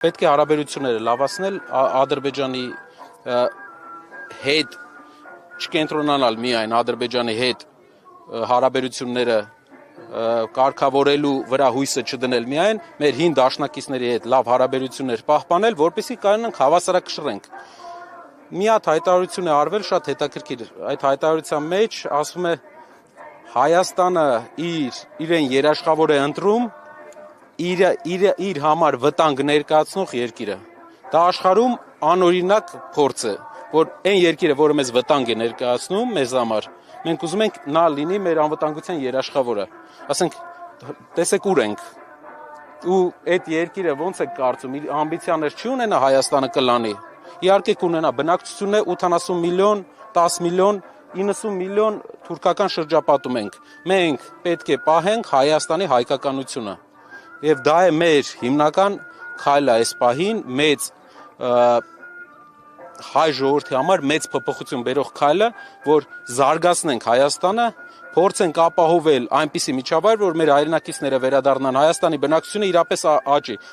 Պետք է հարաբերությունները լավացնել Ադրբեջանի հետ չկենտրոնանալ միայն Ադրբեջանի հետ հարաբերությունները կարգավորելու վրա հույսը չդնել միայն, մեր հին դաշնակիցների հետ լավ հարաբերություններ պահպանել, որպեսզի կարողանանք հավասարակշռենք։ Մի հատ հայտարարություն է արվել շատ հետաքրքիր, այդ հայտարարության մեջ ասվում է Հայաստանը իրեն երաշխավոր է ընտրում իր համար վտանգ ներկայացնող երկիրը։ Դա աշխարհում անօրինակ փորձ է, որ այն երկիրը, որը մեզ վտանգ է ներկայացնում մեզ համար, մենք ուզում ենք նա լինի մեր անվտանգության երաշխավորը։ Ասենք, տեսեք ուր ենք։ Ու այդ երկիրը ոնց է կարծում, իր ամբիցիաներ չի ունենա Հայաստանը կլանի։ Իհարկե կունենա, բնակչությունն է 80 միլիոն, 10 միլիոն, 90 միլիոն թուրքական շրջապատում ենք։ Մենք պետք է պահենք Հայաստանի հայկականությունը։ Եվ դա է մեր հիմնական քայլը այս պահին, մեծ հայ ժողովրդի համար մեծ փոփոխություն բերող քայլը, որ զարգացնենք Հայաստանը, փորձենք ապահովել այնպիսի միջավայր, որ մեր հայրենակիցները վերադառնան Հայաստանի բնակչությունը իրապես աճի։